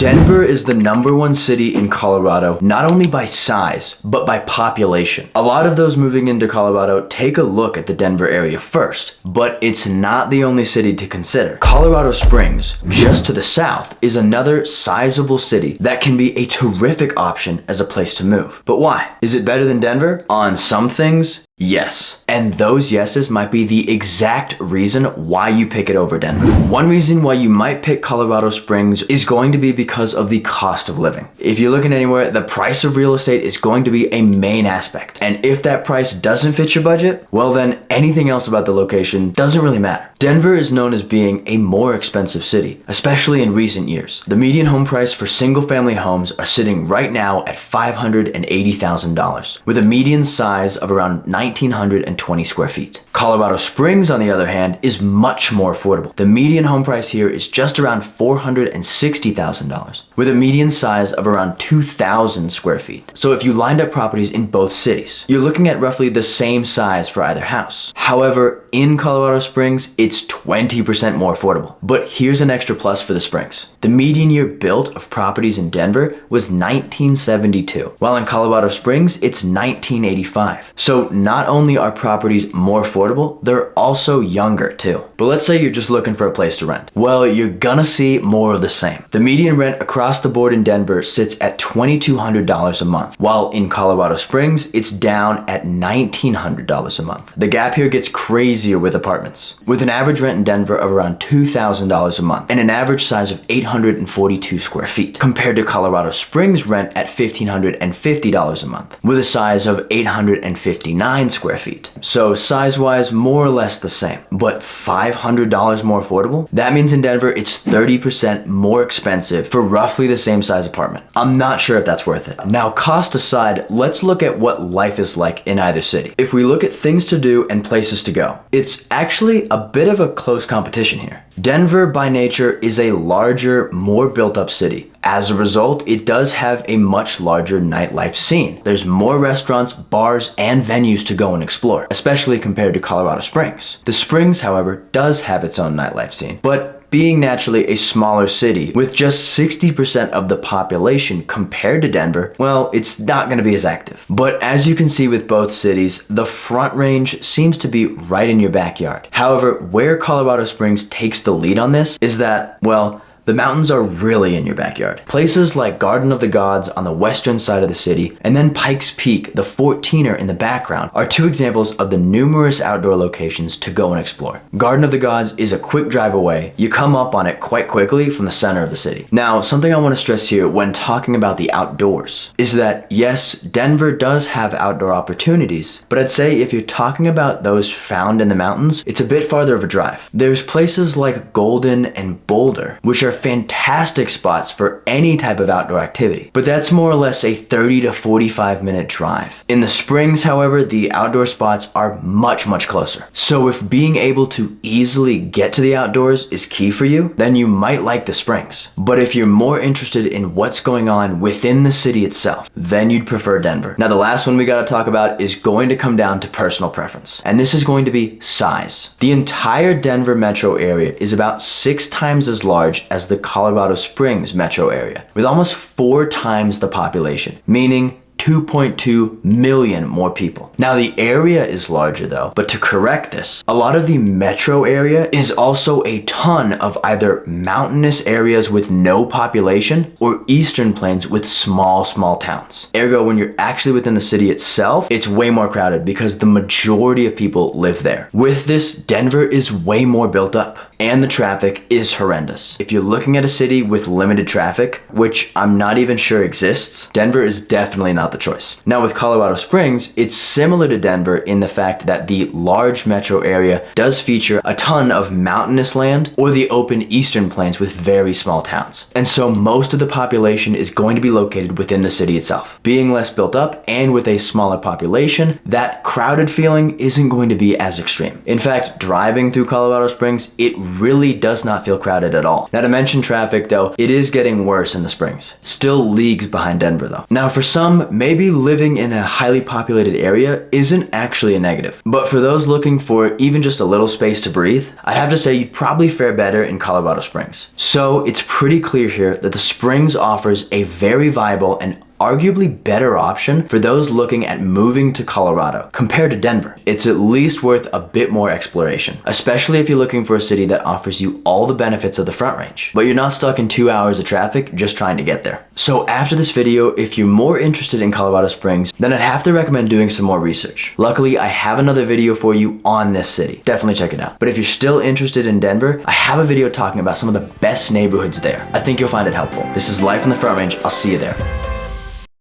Denver is the #1 city in Colorado, not only by size, but by population. A lot of those moving into Colorado take a look at the Denver area first, but it's not the only city to consider. Colorado Springs, just to the south, is another sizable city that can be a terrific option as a place to move. But why? Is it better than Denver? On some things, yes. And those yeses might be the exact reason why you pick it over Denver. One reason why you might pick Colorado Springs is going to be because of the cost of living. If you're looking anywhere, the price of real estate is going to be a main aspect. And if that price doesn't fit your budget, well then anything else about the location doesn't really matter. Denver is known as being a more expensive city, especially in recent years. The median home price for single-family homes are sitting right now at $580,000, with a median size of around 1,920 square feet. Colorado Springs, on the other hand, is much more affordable. The median home price here is just around $460,000, with a median size of around 2,000 square feet. So if you lined up properties in both cities, you're looking at roughly the same size for either house. However, in Colorado Springs, it's 20% more affordable. But here's an extra plus for the Springs. The median year built of properties in Denver was 1972, while in Colorado Springs, it's 1985. So not only are properties more affordable, they're also younger too. But let's say you're just looking for a place to rent. Well, you're gonna see more of the same. The median rent across the board in Denver sits at $2,200 a month, while in Colorado Springs, it's down at $1,900 a month. The gap here gets crazier with apartments, with an average rent in Denver of around $2,000 a month and an average size of 842 square feet, compared to Colorado Springs rent at $1,550 a month, with a size of 859 square feet. So size-wise, more or less the same, but $500 more affordable? That means in Denver, it's 30% more expensive for roughly the same size apartment. I'm not sure if that's worth it. Now, cost aside, let's look at what life is like in either city. If we look at things to do and places to go, it's actually a bit of a close competition here. Denver, by nature, is a larger, more built-up city. As a result, it does have a much larger nightlife scene. There's more restaurants, bars, and venues to go and explore, especially compared to Colorado Springs. The Springs, however, does have its own nightlife scene, but being naturally a smaller city with just 60% of the population compared to Denver, well, it's not going to be as active. But as you can see with both cities, the Front Range seems to be right in your backyard. However, where Colorado Springs takes the lead on this is that, well, the mountains are really in your backyard. Places like Garden of the Gods on the western side of the city, and then Pikes Peak, the 14er in the background, are two examples of the numerous outdoor locations to go and explore. Garden of the Gods is a quick drive away. You come up on it quite quickly from the center of the city. Now, something I want to stress here when talking about the outdoors is that, yes, Denver does have outdoor opportunities, but I'd say if you're talking about those found in the mountains, it's a bit farther of a drive. There's places like Golden and Boulder, which are fantastic spots for any type of outdoor activity, but that's more or less a 30 to 45 minute drive. In the Springs, however, the outdoor spots are much closer. So if being able to easily get to the outdoors is key for you, then you might like the Springs. But if you're more interested in what's going on within the city itself, then you'd prefer Denver. Now, the last one we gotta talk about is going to come down to personal preference, and this is going to be size. The entire Denver metro area is about 6 times as large as the Colorado Springs metro area, with almost 4 times the population, meaning 2.2 million more people. Now, the area is larger though, but to correct this, a lot of the metro area is also a ton of either mountainous areas with no population or eastern plains with small towns. Ergo, when you're actually within the city itself, it's way more crowded because the majority of people live there. With this, Denver is way more built up, and the traffic is horrendous. If you're looking at a city with limited traffic, which I'm not even sure exists, Denver is definitely not the choice. Now, with Colorado Springs, it's similar to Denver in the fact that the large metro area does feature a ton of mountainous land or the open eastern plains with very small towns. And so most of the population is going to be located within the city itself. Being less built up and with a smaller population, that crowded feeling isn't going to be as extreme. In fact, driving through Colorado Springs, it really does not feel crowded at all. Now, to mention traffic though, it is getting worse in the Springs. Still leagues behind Denver though. Now, for some, maybe living in a highly populated area isn't actually a negative. But for those looking for even just a little space to breathe, I'd have to say you'd probably fare better in Colorado Springs. So it's pretty clear here that the Springs offers a very viable and arguably better option for those looking at moving to Colorado compared to Denver. It's at least worth a bit more exploration, especially if you're looking for a city that offers you all the benefits of the Front Range, but you're not stuck in 2 hours of traffic just trying to get there. So after this video, if you're more interested in Colorado Springs, then I'd have to recommend doing some more research. Luckily, I have another video for you on this city. Definitely check it out. But if you're still interested in Denver, I have a video talking about some of the best neighborhoods there. I think you'll find it helpful. This is Life in the Front Range. I'll see you there.